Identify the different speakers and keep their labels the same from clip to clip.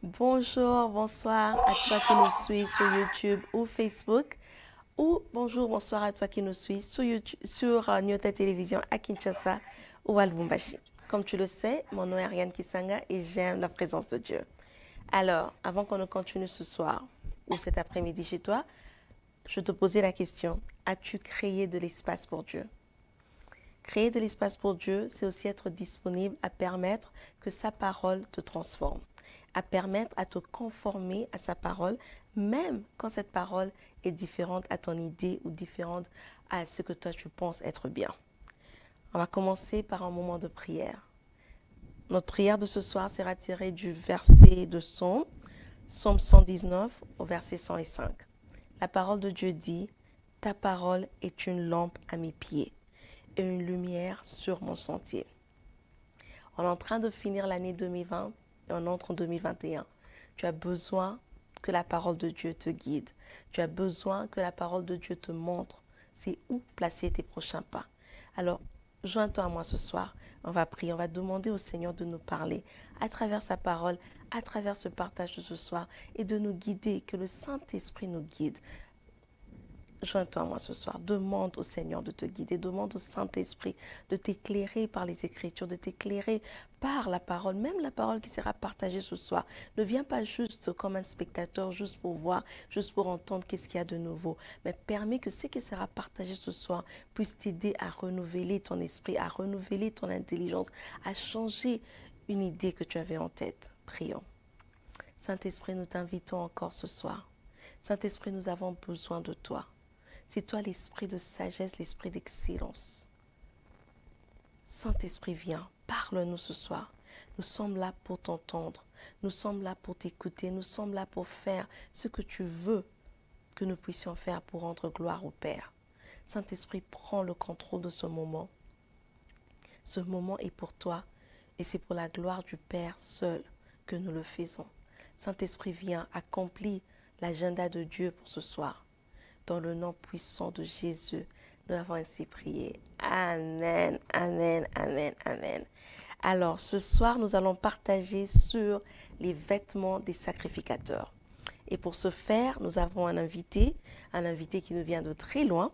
Speaker 1: Bonjour, bonsoir à toi qui nous suis sur YouTube ou Facebook. Ou bonjour, bonsoir à toi qui nous suis sur YouTube, sur Nyota Télévision à Kinshasa ou à Lubumbashi. Comme tu le sais, mon nom est Ariane Kisanga et j'aime la présence de Dieu. Alors, avant qu'on ne continue ce soir ou cet après-midi chez toi, je te posais la question, as-tu créé de l'espace pour Dieu? Créer de l'espace pour Dieu, c'est aussi être disponible à permettre que sa parole te transforme, à permettre à te conformer à sa parole, même quand cette parole est différente à ton idée ou différente à ce que toi tu penses être bien. On va commencer par un moment de prière. Notre prière de ce soir sera tirée du verset de Psaume 119 au verset 105. La parole de Dieu dit, « Ta parole est une lampe à mes pieds et une lumière sur mon sentier. » On est en train de finir l'année 2020 et on entre en 2021. Tu as besoin que la parole de Dieu te guide. Tu as besoin que la parole de Dieu te montre c'est où placer tes prochains pas. Alors, joins-toi à moi ce soir. On va prier, on va demander au Seigneur de nous parler à travers sa parole, à travers ce partage de ce soir et de nous guider, que le Saint-Esprit nous guide. Joins-toi à moi ce soir. Demande au Seigneur de te guider. Demande au Saint-Esprit de t'éclairer par les Écritures, de t'éclairer par la parole, même la parole qui sera partagée ce soir. Ne viens pas juste comme un spectateur, juste pour voir, juste pour entendre qu'est-ce qu'il y a de nouveau. Mais permets que ce qui sera partagé ce soir puisse t'aider à renouveler ton esprit, à renouveler ton intelligence, à changer une idée que tu avais en tête. Prions. Saint-Esprit, nous t'invitons encore ce soir. Saint-Esprit, nous avons besoin de toi. C'est toi l'esprit de sagesse, l'esprit d'excellence. Saint-Esprit, viens, parle-nous ce soir. Nous sommes là pour t'entendre. Nous sommes là pour t'écouter. Nous sommes là pour faire ce que tu veux que nous puissions faire pour rendre gloire au Père. Saint-Esprit, prends le contrôle de ce moment. Ce moment est pour toi et c'est pour la gloire du Père seul que nous le faisons. Saint-Esprit, viens, accomplis l'agenda de Dieu pour ce soir. Dans le nom puissant de Jésus, nous avons ainsi prié. Amen, amen, amen, amen. Alors, ce soir, nous allons partager sur les vêtements des sacrificateurs. Et pour ce faire, nous avons un invité qui nous vient de très loin.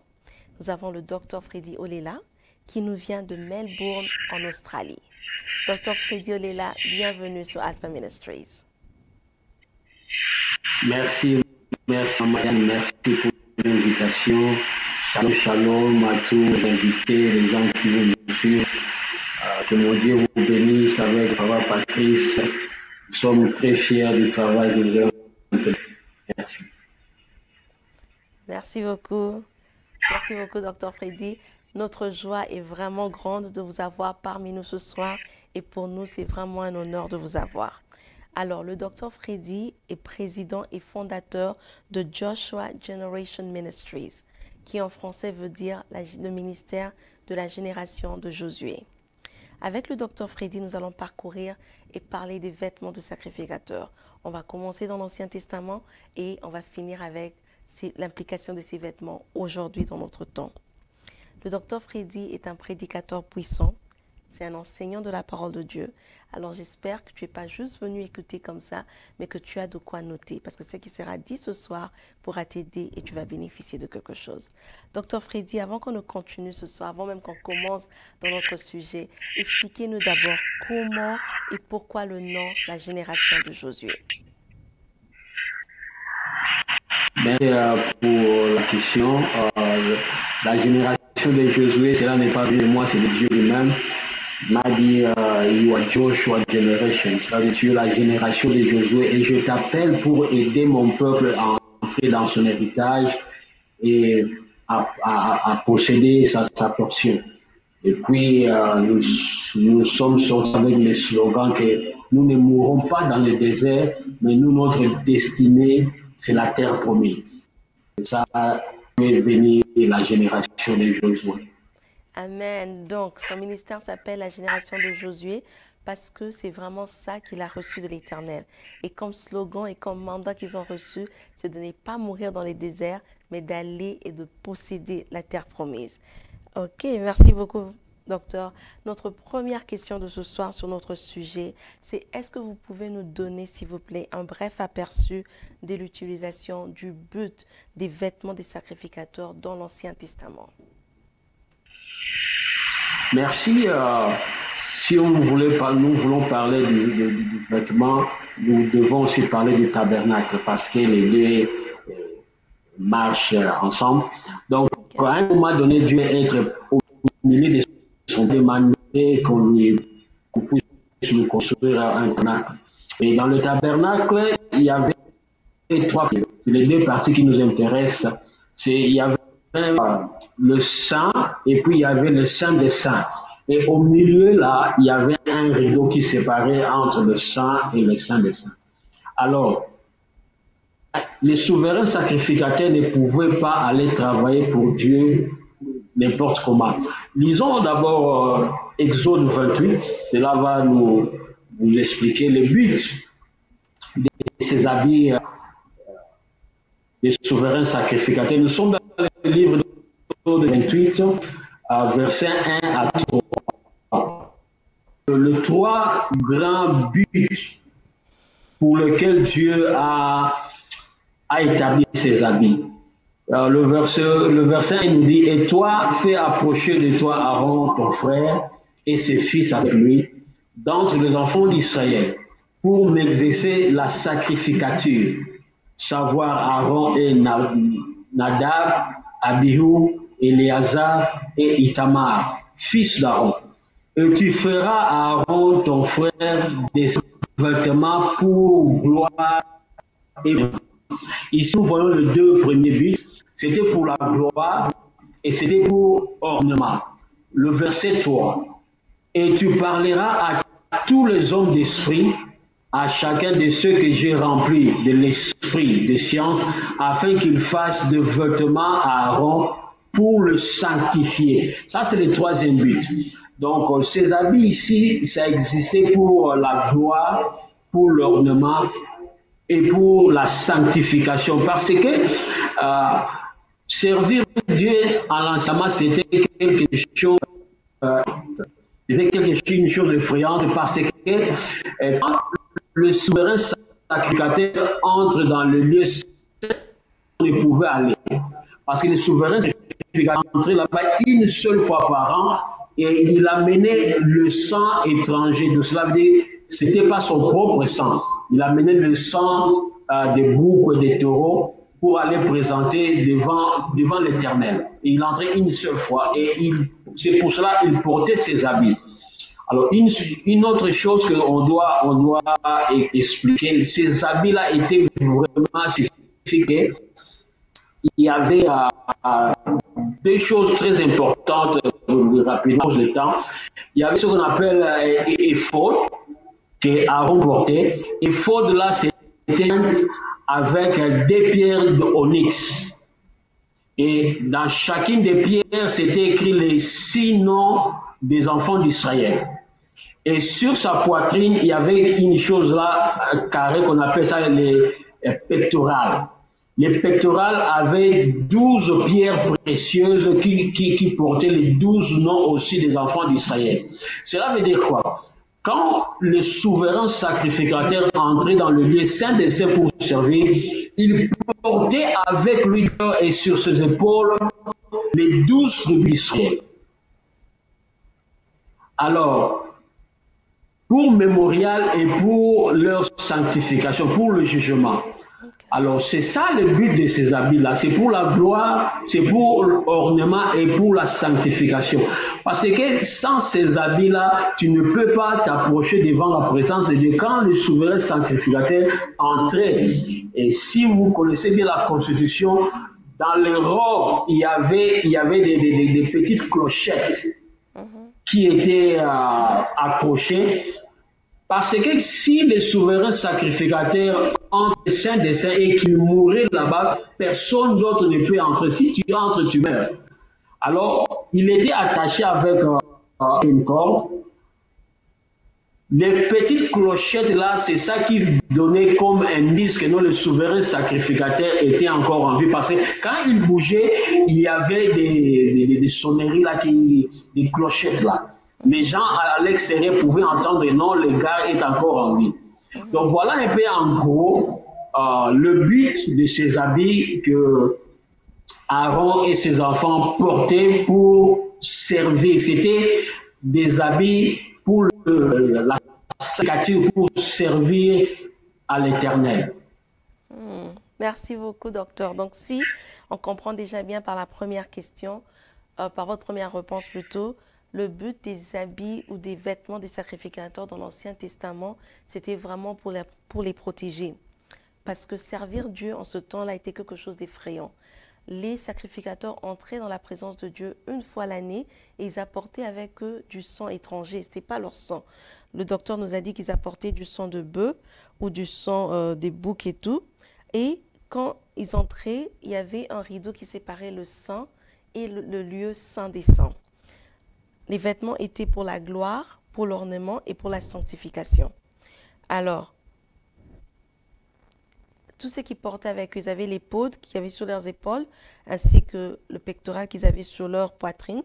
Speaker 1: Nous avons le Dr Freddy Olela, qui nous vient de Melbourne, en Australie. Dr Freddy Olela, bienvenue sur Alpha Ministries.
Speaker 2: Merci, Marianne, merci pour l'invitation. Shalom, shalom à tous les invités, les gens qui veulent nous suivre. Que mon Dieu vous bénisse avec Papa Patrice. Nous sommes très fiers du travail que nous avons fait. Merci.
Speaker 1: Merci beaucoup. Merci beaucoup, Dr Freddy. Notre joie est vraiment grande de vous avoir parmi nous ce soir et pour nous, c'est vraiment un honneur de vous avoir. Alors, le Dr Freddy est président et fondateur de Joshua Generation Ministries, qui en français veut dire le ministère de la génération de Josué. Avec le Dr Freddy, nous allons parcourir et parler des vêtements de sacrificateurs. On va commencer dans l'Ancien Testament et on va finir avec l'implication de ces vêtements aujourd'hui dans notre temps. Le Dr Freddy est un prédicateur puissant. C'est un enseignant de la parole de Dieu. Alors j'espère que tu n'es pas juste venu écouter comme ça, mais que tu as de quoi noter. Parce que ce qui sera dit ce soir pourra t'aider et tu vas bénéficier de quelque chose. Dr Freddy, avant qu'on ne continue ce soir, avant même qu'on commence dans notre sujet, expliquez-nous d'abord comment et pourquoi le nom, la génération de Josué.
Speaker 2: Merci pour la question. La génération de Josué, cela n'est pas de moi, c'est de Dieu lui-même. Il m'a dit, you are Joshua Generation, c'est-à-dire la génération de Josué, et je t'appelle pour aider mon peuple à entrer dans son héritage et à posséder sa portion. Et puis, nous sommes sortis avec le slogan que nous ne mourrons pas dans le désert, mais nous, notre destinée, c'est la terre promise. Et ça est venir la génération de Josué.
Speaker 1: Amen. Donc, son ministère s'appelle la génération de Josué parce que c'est vraiment ça qu'il a reçu de l'Éternel. Et comme slogan et comme mandat qu'ils ont reçu, c'est de ne pas mourir dans les déserts, mais d'aller et de posséder la terre promise. Ok, merci beaucoup, Docteur, notre première question de ce soir sur notre sujet, c'est est-ce que vous pouvez nous donner, s'il vous plaît, un bref aperçu de l'utilisation du but des vêtements des sacrificateurs dans l'Ancien Testament?
Speaker 2: Merci. Si nous voulons parler du vêtement, nous devons aussi parler du tabernacle parce que les deux marchent ensemble. Donc, à un moment donné, Dieu est au milieu de son demandé qu'on puisse nous construire un tabernacle. Et dans le tabernacle, il y avait trois parties. Les deux parties qui nous intéressent, il y avait le saint et puis il y avait le saint des saints. Et au milieu là, il y avait un rideau qui séparait entre le saint et le saint des saints. Alors, les souverains sacrificateurs ne pouvaient pas aller travailler pour Dieu n'importe comment. Lisons d'abord Exode 28, cela va nous expliquer le but de ces habits des souverains sacrificateurs. Nous sommes dans le livre d'Exode 28, versets 1 à 3. Le trois grands buts pour lesquels Dieu a établi ses habits. Le verset 1 nous dit, et toi, fais approcher de toi Aaron, ton frère, et ses fils avec lui, d'entre les enfants d'Israël, pour m'exercer la sacrificature, savoir Aaron et Nadab, Abihu, Éléazar et Itamar, fils d'Aaron. Et tu feras à Aaron, ton frère, des vêtements pour gloire et ici, nous voyons les deux premiers buts. C'était pour la gloire et c'était pour ornement. Le verset 3. Et tu parleras à tous les hommes d'esprit, à chacun de ceux que j'ai remplis de l'esprit de science, afin qu'ils fassent des vêtements à Aaron pour le sanctifier. Ça, c'est le troisième but. Donc, ces habits ici, ça existait pour la gloire, pour l'ornement, et pour la sanctification, parce que servir Dieu en l'enseignement, c'était une chose effrayante, parce que quand le souverain sacrificateur entre dans le lieu saint, on ne pouvait aller, parce que le souverain sacrificateur entrait là-bas une seule fois par an, et il amenait le sang étranger. De cela veut dire c'était pas son propre sang. Il amenait le sang des boucs et des taureaux pour aller présenter devant l'Éternel. Et il entrait une seule fois et c'est pour cela qu'il portait ses habits. Alors une autre chose qu'on doit expliquer, ces habits-là étaient vraiment spécifiques. Il y avait deux choses très importantes rapidement le temps. Il y avait ce qu'on appelle éphod que Aaron portait. Éphod là, c'était avec des pierres d'onyx. Et dans chacune des pierres, c'était écrit les 6 noms des enfants d'Israël. Et sur sa poitrine, il y avait une chose là, carré, qu'on appelle ça les pectorales. Les pectorales avaient 12 pierres précieuses qui portaient les 12 noms aussi des enfants d'Israël. Cela veut dire quoi? Quand le souverain sacrificateur entrait dans le lieu saint des saints pour servir, il portait avec lui et sur ses épaules les 12 tribus d'Israël. Alors, pour mémorial et pour leur sanctification, pour le jugement. Alors, c'est ça le but de ces habits-là. C'est pour la gloire, c'est pour l'ornement et pour la sanctification. Parce que sans ces habits-là, tu ne peux pas t'approcher devant la présence de Dieu. Quand le souverain sanctificateur entrait, et si vous connaissez bien la Constitution, dans les robes, il y avait des petites clochettes qui étaient accrochées. Parce que si les souverains sacrificateurs entrent au sein des saints et qu'ils mouraient là-bas, personne d'autre ne peut entrer. Si tu entres, tu meurs. Alors, il était attaché avec une corde Les petites clochettes là, c'est ça qui donnait comme indice que non, le souverain sacrificateur était encore en vie. Parce que quand il bougeait, il y avait des sonneries là, des clochettes là. Les gens à l'extérieur pouvaient entendre non, le gars est encore en vie. Donc voilà un peu en gros le but de ces habits que Aaron et ses enfants portaient pour servir. C'était des habits pour la sacrificature, pour servir à l'Éternel.
Speaker 1: Merci beaucoup, docteur. Donc, si on comprend déjà bien par la première question, par votre première réponse plutôt, le but des habits ou des vêtements des sacrificateurs dans l'Ancien Testament, c'était vraiment pour les protéger. Parce que servir Dieu en ce temps-là était quelque chose d'effrayant. Les sacrificateurs entraient dans la présence de Dieu une fois l'année et ils apportaient avec eux du sang étranger. Ce n'était pas leur sang. Le docteur nous a dit qu'ils apportaient du sang de bœuf ou du sang des boucs et tout. Et quand ils entraient, il y avait un rideau qui séparait le sang et le lieu saint des saints. Les vêtements étaient pour la gloire, pour l'ornement et pour la sanctification. Alors, tout ce qu'ils portaient avec eux, ils avaient l'épaule qu'ils avaient sur leurs épaules, ainsi que le pectoral qu'ils avaient sur leur poitrine.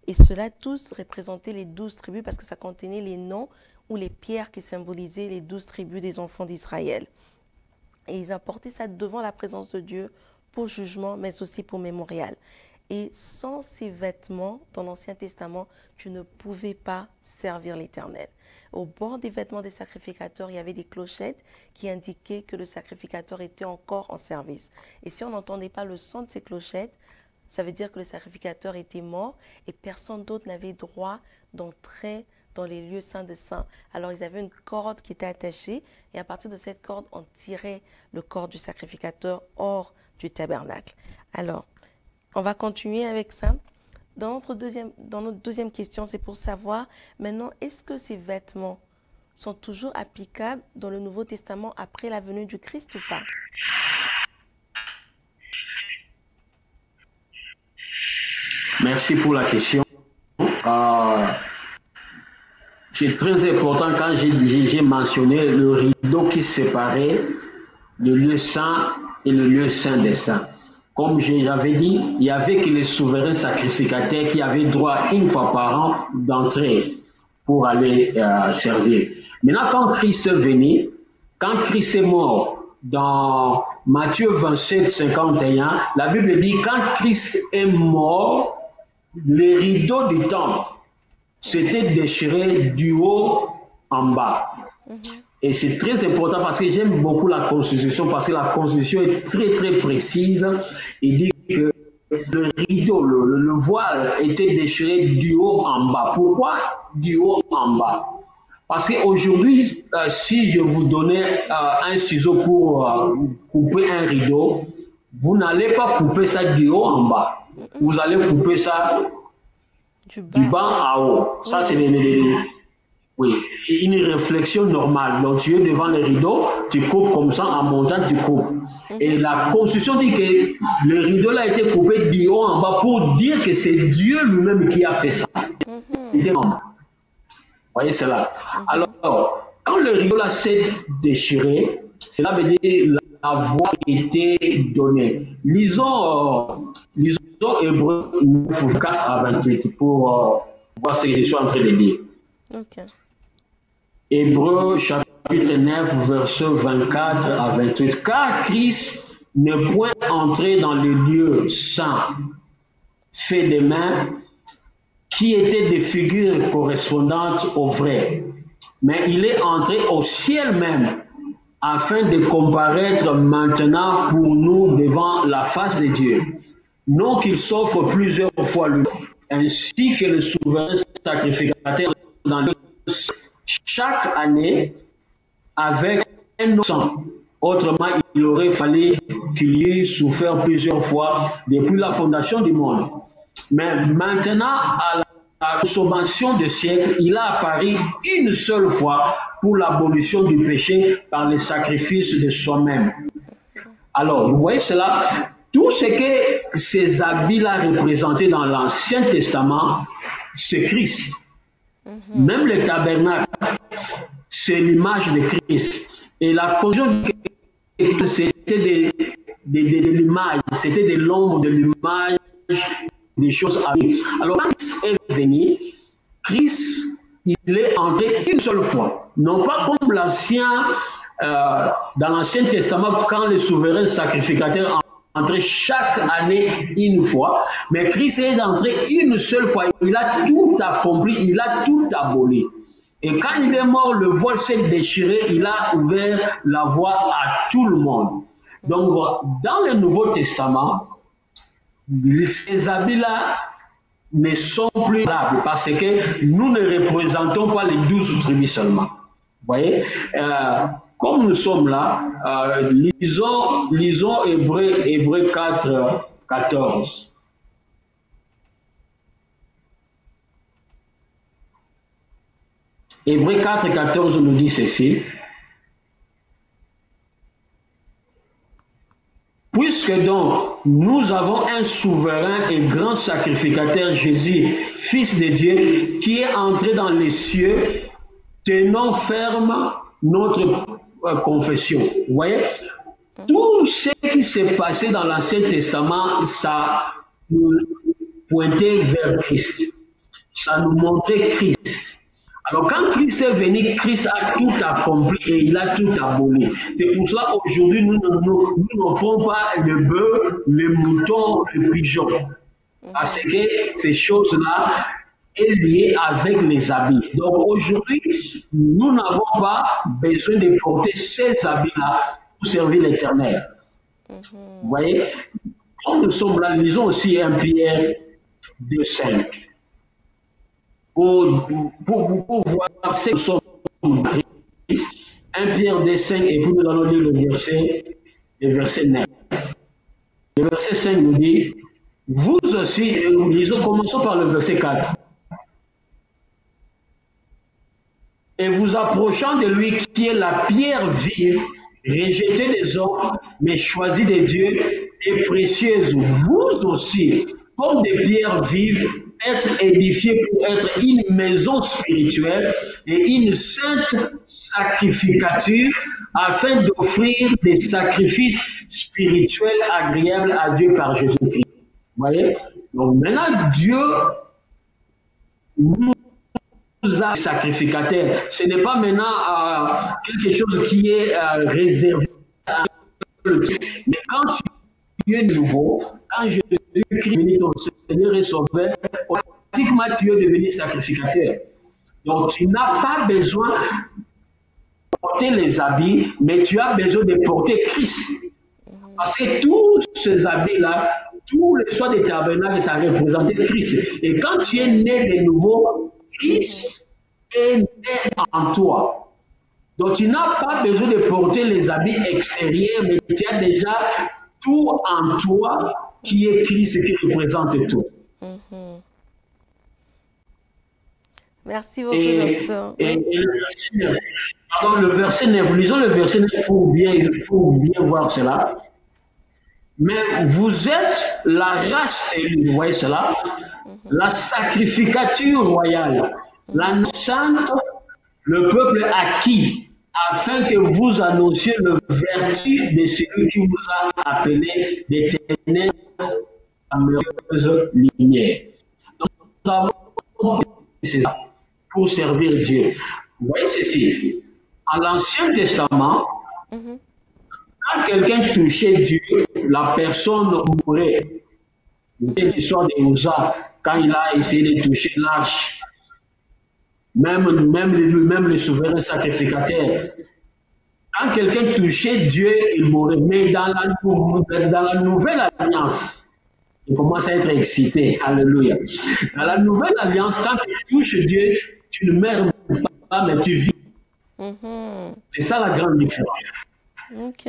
Speaker 1: Et cela tous représentaient les 12 tribus parce que ça contenait les noms ou les pierres qui symbolisaient les 12 tribus des enfants d'Israël. Et ils apportaient ça devant la présence de Dieu pour jugement, mais aussi pour mémorial. Et sans ces vêtements, dans l'Ancien Testament, tu ne pouvais pas servir l'Éternel. Au bord des vêtements des sacrificateurs, il y avait des clochettes qui indiquaient que le sacrificateur était encore en service. Et si on n'entendait pas le son de ces clochettes, ça veut dire que le sacrificateur était mort et personne d'autre n'avait droit d'entrer dans les lieux saints de saints. Alors ils avaient une corde qui était attachée et à partir de cette corde, on tirait le corps du sacrificateur hors du tabernacle. Alors, on va continuer avec ça. Dans notre deuxième question, c'est pour savoir maintenant, est-ce que ces vêtements sont toujours applicables dans le Nouveau Testament après la venue du Christ ou pas?
Speaker 2: Merci pour la question. C'est très important quand j'ai mentionné le rideau qui séparait le lieu saint et le lieu saint des saints. Comme j'avais dit, il n'y avait que les souverains sacrificateurs qui avaient droit une fois par an d'entrer pour aller servir. Maintenant, quand Christ est venu, quand Christ est mort, dans Matthieu 27, 51, la Bible dit, quand Christ est mort, les rideaux du temple s'étaient déchirés du haut en bas. Et c'est très important parce que j'aime beaucoup la Constitution, parce que la Constitution est très très précise. Il dit que le rideau, le voile était déchiré du haut en bas. Pourquoi du haut en bas? Parce qu'aujourd'hui, si je vous donnais un ciseau pour couper un rideau, vous n'allez pas couper ça du haut en bas. Vous allez couper ça du bas à haut. Ça, c'est oui, une réflexion normale. Donc, tu es devant le rideau, tu coupes comme ça, en montant, tu coupes. Et la Constitution dit que le rideau là a été coupé du haut en bas pour dire que c'est Dieu lui-même qui a fait ça. Vous voyez cela? Alors, quand le rideau là s'est déchiré, cela veut dire la voix était donnée. Lisons Hébreux 9, 4 à 28 pour voir ce que je suis en train de dire.
Speaker 1: Okay.
Speaker 2: Hébreux chapitre 9, versets 24 à 28. Car Christ n'est point entré dans le lieu saint fait des mains, qui étaient des figures correspondantes au vrai, mais il est entré au ciel même, afin de comparaître maintenant pour nous devant la face de Dieu. Non qu'il s'offre plusieurs fois lui, ainsi que le souverain sacrificateur dans le chaque année avec un sang. Autrement, il aurait fallu qu'il y ait souffert plusieurs fois depuis la fondation du monde. Mais maintenant, à la consommation des siècles, il a apparu une seule fois pour l'abolition du péché par le sacrifice de soi-même. Alors, vous voyez cela, tout ce que ces habits-là représentaient dans l'Ancien Testament, c'est Christ. Même le tabernacle, c'est l'image de Christ. Et la conjonction, c'était de l'image, c'était de l'ombre de l'image des choses à venir. Alors, quand Christ est venu, Christ, il est entré une seule fois. Non pas comme dans l'Ancien Testament, quand les souverains sacrificateurs entraient chaque année une fois, mais Christ est entré une seule fois. Il a tout accompli, il a tout aboli. Et quand il est mort, le voile s'est déchiré, il a ouvert la voie à tout le monde. Donc, dans le Nouveau Testament, ces habits-là ne sont plus valables parce que nous ne représentons pas les 12 tribus seulement. Vous voyez, comme nous sommes là, lisons Hébreux 4, 14. Hébreux 4, 14 nous dit ceci. Puisque donc nous avons un souverain et grand sacrificateur, Jésus, Fils de Dieu, qui est entré dans les cieux, tenons ferme notre confession. Vous voyez, tout ce qui s'est passé dans l'Ancien Testament, ça nous pointait vers Christ. Ça nous montrait Christ. Alors quand Christ est venu, Christ a tout accompli et il a tout aboli. C'est pour cela aujourd'hui nous n'offrons pas le bœuf, le mouton, le pigeon. Parce que ces choses-là est liées avec les habits. Donc aujourd'hui, nous n'avons pas besoin de porter ces habits-là pour servir l'Éternel. Vous voyez, quand nous sommes là, lisons aussi 1 Pierre 2,5. Pour voir ce que nous sommes en Christ. 1 Pierre 2,5 et puis nous allons lire le verset 9. Le verset 5 nous dit, vous aussi, commençons par le verset 4. Et vous approchant de lui qui est la pierre vive, rejetée des hommes, mais choisie de Dieu et précieuse, vous aussi, comme des pierres vives, être édifiés pour être une maison spirituelle et une sainte sacrificature afin d'offrir des sacrifices spirituels agréables à Dieu par Jésus-Christ. Vous voyez? Donc maintenant, Dieu nous a sacrificateurs. Ce n'est pas maintenant quelque chose qui est réservé à Dieu. Mais quand tu es nouveau, quand Jésus-Christ est venu ton Seigneur et Sauveur, automatiquement tu es devenu sacrificateur. Donc tu n'as pas besoin de porter les habits, mais tu as besoin de porter Christ. Parce que tous ces habits-là, tous les soins des tabernacles, ça représentait Christ. Et quand tu es né de nouveau, Christ est né en toi. Donc tu n'as pas besoin de porter les habits extérieurs, mais tu as déjà tout en toi qui est Christ qui représente tout.
Speaker 1: Merci beaucoup, docteur.
Speaker 2: Et le verset 9. Alors, le verset 9, lisons le verset 9, il faut bien voir cela. Mais vous êtes la race élue, vous voyez cela, la sacrificature royale, la sainte, le peuple acquis, afin que vous annonciez le vertu de celui qui vous a appelé des ténèbres à merveilleuse lumière. Donc, nous avons ça pour servir Dieu. Vous voyez ceci, à l'Ancien Testament, quand quelqu'un touchait Dieu, la personne mourait. L'histoire de Uza, quand il a essayé de toucher l'arche, même les souverains sacrificateurs, quand quelqu'un touchait Dieu, il mourait. Mais dans la nouvelle alliance, il commence à être excité. Alléluia. Dans la nouvelle alliance, quand tu touches Dieu, tu ne meurs pas, mais tu vis. C'est ça la grande différence. Donc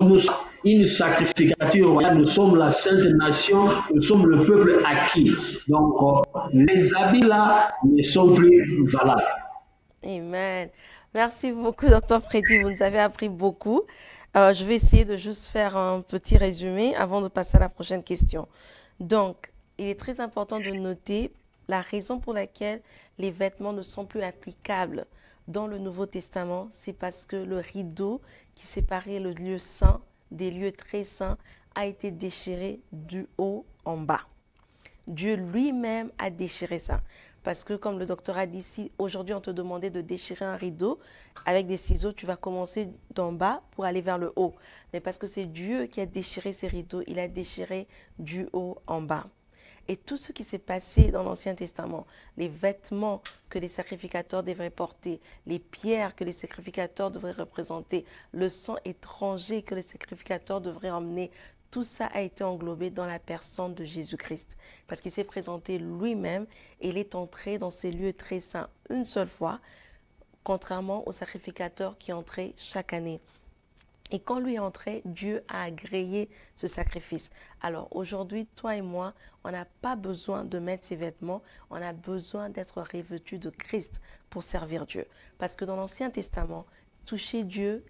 Speaker 2: nous sommes une sacrificature royale, nous sommes la sainte nation, nous sommes le peuple acquis. Donc les habits là ne sont plus valables.
Speaker 1: Amen. Merci beaucoup, Dr. Freddy. Vous nous avez appris beaucoup. Je vais essayer de juste faire un petit résumé avant de passer à la prochaine question. Donc, il est très important de noter la raison pour laquelle les vêtements ne sont plus applicables dans le Nouveau Testament, c'est parce que le rideau qui séparait le lieu saint des lieux très saints a été déchiré du haut en bas. Dieu lui-même a déchiré ça. Parce que comme le docteur a dit, si aujourd'hui on te demandait de déchirer un rideau, avec des ciseaux, tu vas commencer d'en bas pour aller vers le haut. Mais parce que c'est Dieu qui a déchiré ces rideaux, il a déchiré du haut en bas. Et tout ce qui s'est passé dans l'Ancien Testament, les vêtements que les sacrificateurs devraient porter, les pierres que les sacrificateurs devraient représenter, le sang étranger que les sacrificateurs devraient emmener, tout ça a été englobé dans la personne de Jésus-Christ. Parce qu'il s'est présenté lui-même et il est entré dans ces lieux très saints une seule fois, contrairement aux sacrificateurs qui entraient chaque année. Et quand lui est entré, Dieu a agréé ce sacrifice. Alors aujourd'hui, toi et moi, on n'a pas besoin de mettre ces vêtements, on a besoin d'être revêtus de Christ pour servir Dieu. Parce que dans l'Ancien Testament, toucher Dieu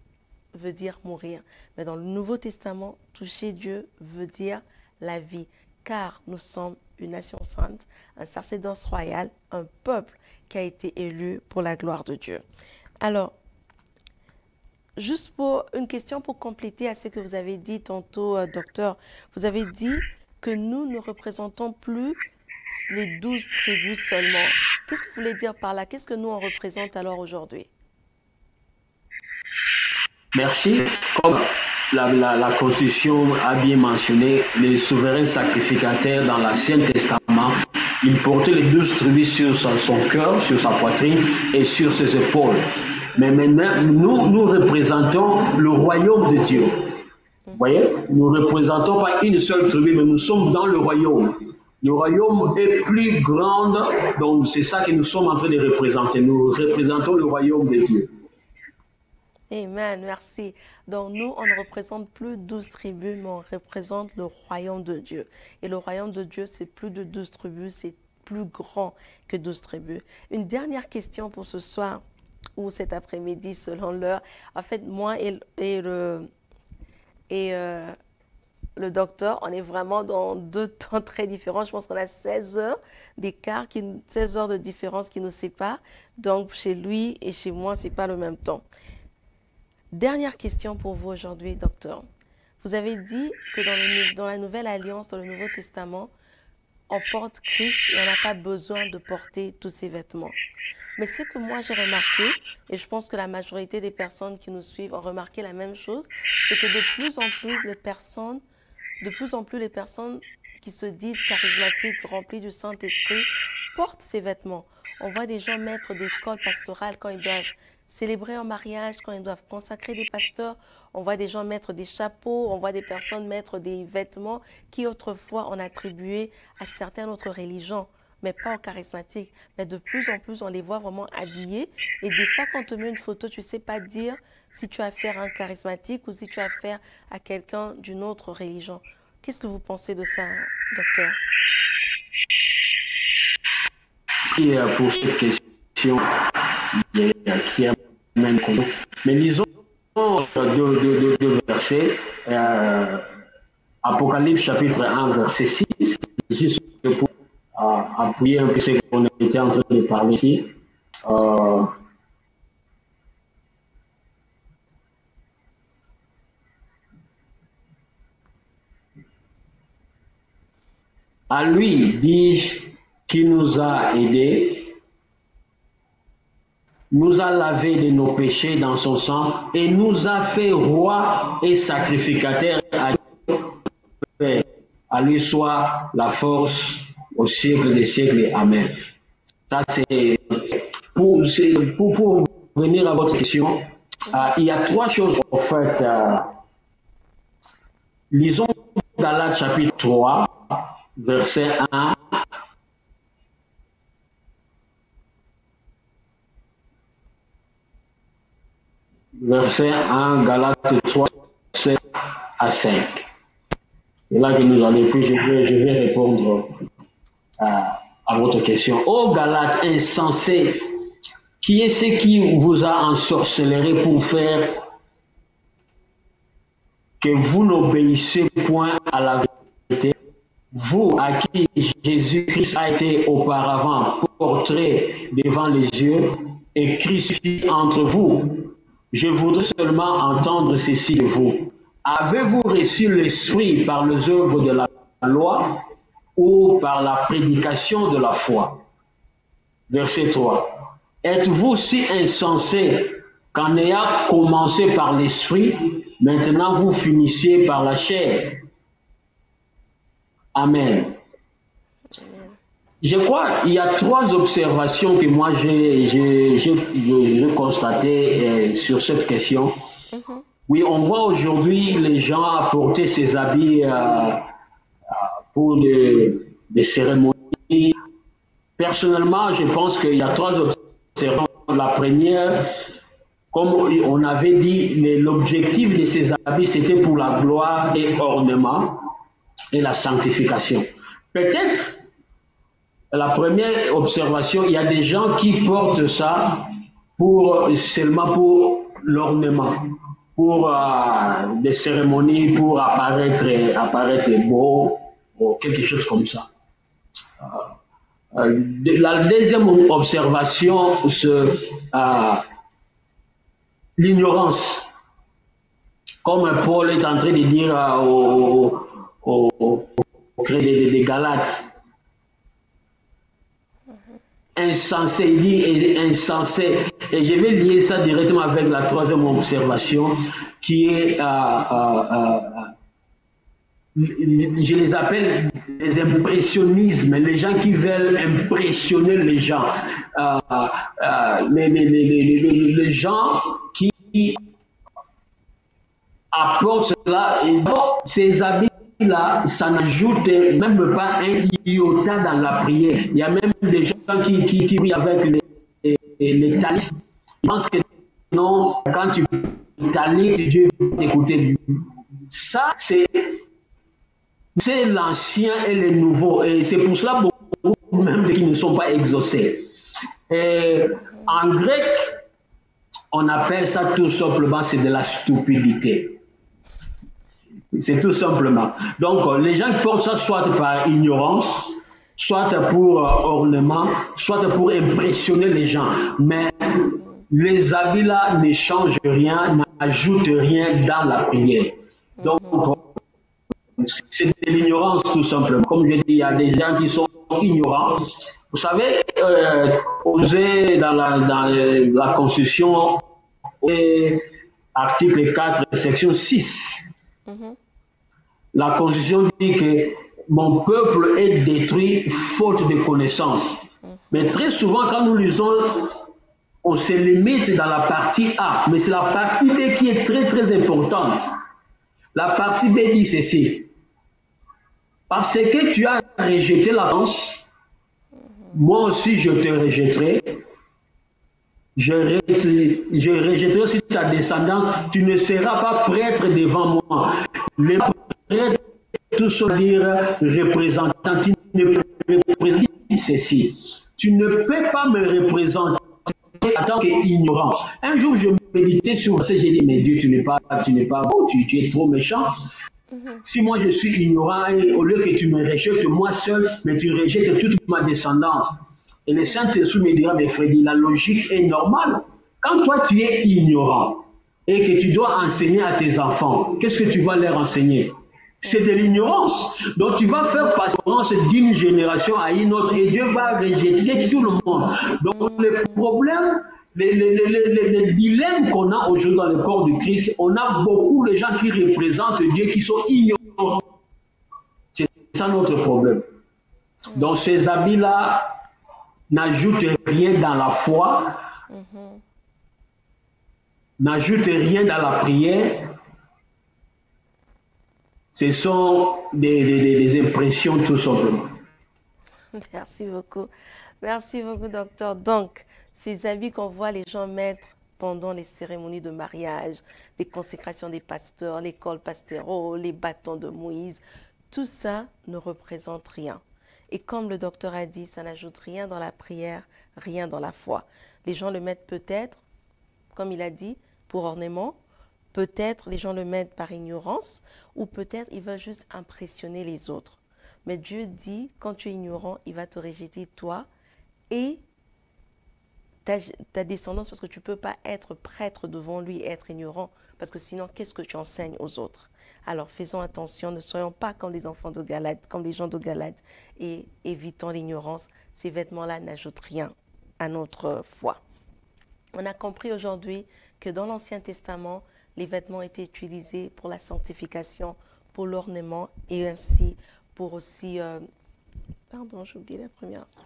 Speaker 1: veut dire mourir. Mais dans le Nouveau Testament, toucher Dieu veut dire la vie. Car nous sommes une nation sainte, un sacerdoce royal, un peuple qui a été élu pour la gloire de Dieu. Alors, juste pour une question pour compléter à ce que vous avez dit tantôt, docteur. Vous avez dit que nous ne représentons plus les 12 tribus seulement. Qu'est-ce que vous voulez dire par là? Qu'est-ce que nous on représente alors aujourd'hui?
Speaker 2: Merci. Comme la Constitution a bien mentionné, les souverains sacrificateurs dans l'Ancien Testament, ils portaient les 12 tribus sur son cœur, sur sa poitrine et sur ses épaules. Mais maintenant, nous représentons le royaume de Dieu. Vous voyez, nous ne représentons pas une seule tribu, mais nous sommes dans le royaume. Le royaume est plus grand, donc c'est ça que nous sommes en train de représenter. Nous représentons le royaume de Dieu.
Speaker 1: Amen, merci. Donc nous, on ne représente plus 12 tribus, mais on représente le royaume de Dieu. Et le royaume de Dieu, c'est plus de 12 tribus, c'est plus grand que 12 tribus. Une dernière question pour ce soir, ou cet après-midi, selon l'heure. En fait, moi et le docteur, on est vraiment dans deux temps très différents. Je pense qu'on a 16 heures d'écart, 16 heures de différence qui nous séparent. Donc, chez lui et chez moi, c'est pas le même temps. Dernière question pour vous aujourd'hui, docteur. Vous avez dit que dans la Nouvelle Alliance, dans le Nouveau Testament, on porte Christ et on n'a pas besoin de porter tous ces vêtements. Mais ce que moi j'ai remarqué, et je pense que la majorité des personnes qui nous suivent ont remarqué la même chose, c'est que de plus en plus les personnes qui se disent charismatiques, remplies du Saint-Esprit, portent ces vêtements. On voit des gens mettre des cols pastorales quand ils doivent célébrer un mariage, quand ils doivent consacrer des pasteurs. On voit des gens mettre des chapeaux, on voit des personnes mettre des vêtements qui autrefois on attribuait à certaines autres religions, mais pas aux charismatiques. Mais de plus en plus, on les voit vraiment habillés. Et des fois, quand on te met une photo, tu ne sais pas dire si tu as affaire à un charismatique ou si tu as affaire à quelqu'un d'une autre religion. Qu'est-ce que vous pensez de ça, docteur?
Speaker 2: Pour cette question, qui est même commun. Mais lisons deux versets. Apocalypse chapitre 1, verset 6, juste pour appuyer un peu ce qu'on était en train de parler ici. À lui, dis-je, qui nous a aidés, nous a lavé de nos péchés dans son sang et nous a fait rois et sacrificateurs à Dieu. À lui soit la force au siècle des siècles. Amen. Ça, c'est pour venir à votre question. Il y a trois choses en fait. Lisons Galates chapitre 3, verset 1. Verset 1, Galates 3, 7 à 5. C'est là que nous allons, puis je vais répondre à votre question. Ô Galates insensés, qui est ce qui vous a ensorcelé pour faire que vous n'obéissez point à la vérité, vous à qui Jésus-Christ a été auparavant porté devant les yeux et crucifié entre vous, je voudrais seulement entendre ceci de vous. Avez-vous reçu l'Esprit par les œuvres de la loi ou par la prédication de la foi? Verset 3. Êtes-vous si insensé qu'en ayant commencé par l'Esprit, maintenant vous finissiez par la chair? Amen. Je crois qu'il y a 3 observations que moi j'ai constatées sur cette question. Oui, on voit aujourd'hui les gens apporter ces habits pour des cérémonies. Personnellement, je pense qu'il y a 3 observations. La première, comme on avait dit, l'objectif de ces habits, c'était pour la gloire et ornement et la sanctification. Peut-être, la première observation, il y a des gens qui portent ça seulement pour l'ornement, pour des cérémonies, pour apparaître beau, ou quelque chose comme ça. La deuxième observation, c'est l'ignorance. Comme Paul est en train de dire aux des Galates, insensé, il dit insensé. Et je vais lier ça directement avec la 3e observation, qui est, je les appelle les impressionnismes, les gens qui veulent impressionner les gens, les gens qui apportent cela. Et bon, ces habits-là, ça n'ajoute même pas un iota dans la prière. Il y a même des gens qui prient avec les talis. Ils pensent que non, quand tu talis, Dieu va t'écouter. Ça, c'est l'ancien et le nouveau. Et c'est pour cela beaucoup même qui ne sont pas exaucés. Et en grec, on appelle ça tout simplement, c'est de la stupidité. C'est tout simplement. Donc, les gens qui portent ça soit par ignorance, soit pour ornement, soit pour impressionner les gens. Mais les habits là ne changent rien, n'ajoutent rien dans la prière. Donc, c'est de l'ignorance tout simplement. Comme je dis, il y a des gens qui sont ignorants. Vous savez, posé dans la Constitution, article 4, section 6, la Constitution dit que mon peuple est détruit faute de connaissance. Mais très souvent, quand nous lisons, on se limite dans la partie A, mais c'est la partie B qui est très très importante. La partie B dit ceci. Parce que tu as rejeté la France, moi aussi je te rejetterai. Je rejetterai aussi ta descendance. Tu ne seras pas prêtre devant moi. Les prêtres, tout ce dire représentant, tu ne peux représenter ceci. Tu ne peux pas me représenter en tant qu'ignorant. Un jour, je méditais sur ça, j'ai dit, mais Dieu, tu n'es pas beau, tu es trop méchant. Si moi je suis ignorant et au lieu que tu me rejettes moi seul, mais tu rejettes toute ma descendance. Et le Saint-Esprit me dira, mais Freddy, la logique est normale. Quand toi tu es ignorant et que tu dois enseigner à tes enfants, qu'est-ce que tu vas leur enseigner? C'est de l'ignorance. Donc tu vas faire patience d'une génération à une autre et Dieu va rejeter tout le monde. Donc le problème, les dilemmes qu'on a aujourd'hui dans le corps du Christ, on a beaucoup de gens qui représentent Dieu qui sont ignorants. C'est ça notre problème. Donc ces habits-là n'ajoutent rien dans la foi, n'ajoutent rien dans la prière. Ce sont des impressions tout simplement.
Speaker 1: Merci beaucoup. Merci beaucoup, docteur. Donc, ces habits qu'on voit les gens mettre pendant les cérémonies de mariage, les consécrations des pasteurs, les cols pastoraux, les bâtons de Moïse, tout ça ne représente rien. Et comme le docteur a dit, ça n'ajoute rien dans la prière, rien dans la foi. Les gens le mettent peut-être, comme il a dit, pour ornement. Peut-être les gens le mettent par ignorance ou peut-être ils veulent juste impressionner les autres. Mais Dieu dit, quand tu es ignorant, il va te rejeter toi et ta descendance, parce que tu ne peux pas être prêtre devant lui et être ignorant, parce que sinon, qu'est-ce que tu enseignes aux autres? Alors, faisons attention, ne soyons pas comme les enfants de Galate, comme les gens de Galate, et évitons l'ignorance. Ces vêtements-là n'ajoutent rien à notre foi. On a compris aujourd'hui que dans l'Ancien Testament, les vêtements étaient utilisés pour la sanctification, pour l'ornement et ainsi pour aussi... pardon, j'ai oublié la première chose.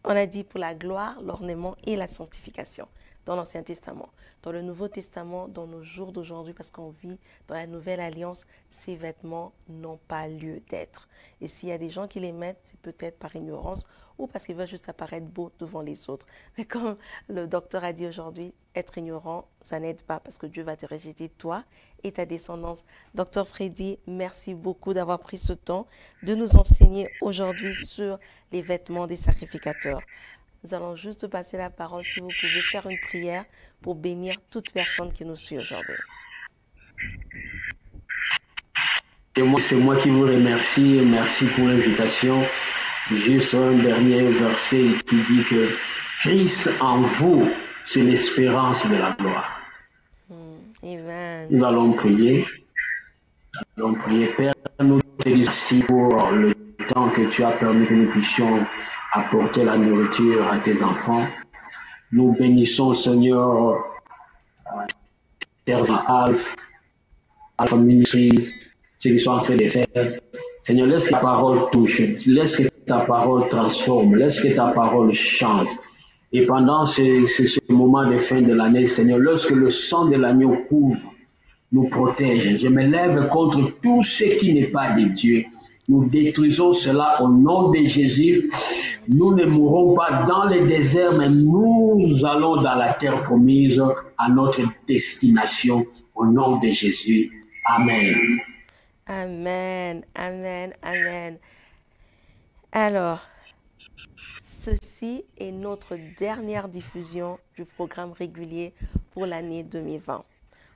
Speaker 1: On a dit pour la gloire, l'ornement et la sanctification dans l'Ancien Testament. Dans le Nouveau Testament, dans nos jours d'aujourd'hui, parce qu'on vit dans la Nouvelle Alliance, ces vêtements n'ont pas lieu d'être. Et s'il y a des gens qui les mettent, c'est peut-être par ignorance ou parce qu'ils veulent juste apparaître beaux devant les autres. Mais comme le docteur a dit aujourd'hui, être ignorant, ça n'aide pas parce que Dieu va te rejeter, toi et ta descendance. Docteur Freddy, merci beaucoup d'avoir pris ce temps de nous enseigner aujourd'hui sur les vêtements des sacrificateurs. Nous allons juste passer la parole, si vous pouvez faire une prière pour bénir toute personne qui nous suit aujourd'hui.
Speaker 2: C'est moi qui vous remercie. Merci pour l'invitation. Juste un dernier verset qui dit que Christ en vous, c'est l'espérance de la gloire.
Speaker 1: Amen.
Speaker 2: Nous allons prier. Père, nous te remercions pour le temps que tu as permis que nous puissions apporter la nourriture à tes enfants. Nous bénissons, Seigneur, Alpha Ministries, ce qu'ils sont en train de faire. Seigneur, laisse que ta parole touche, laisse que ta parole transforme, laisse que ta parole change. Et pendant ce moment de fin de l'année, Seigneur, lorsque le sang de l'agneau couvre, nous protège. Je me lève contre tout ce qui n'est pas de Dieu. Nous détruisons cela au nom de Jésus. Nous ne mourrons pas dans le désert, mais nous allons dans la terre promise à notre destination au nom de Jésus. Amen.
Speaker 1: Amen, amen, amen. Alors, ceci est notre dernière diffusion du programme régulier pour l'année 2020.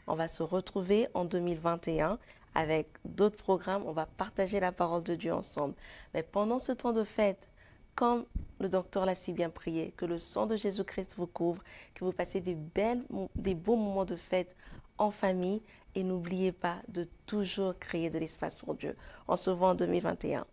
Speaker 1: On va se retrouver en 2021 avec d'autres programmes. On va partager la parole de Dieu ensemble. Mais pendant ce temps de fête, comme le docteur l'a si bien prié, que le sang de Jésus-Christ vous couvre, que vous passez des beaux moments de fête en famille et n'oubliez pas de toujours créer de l'espace pour Dieu. On se voit en 2021.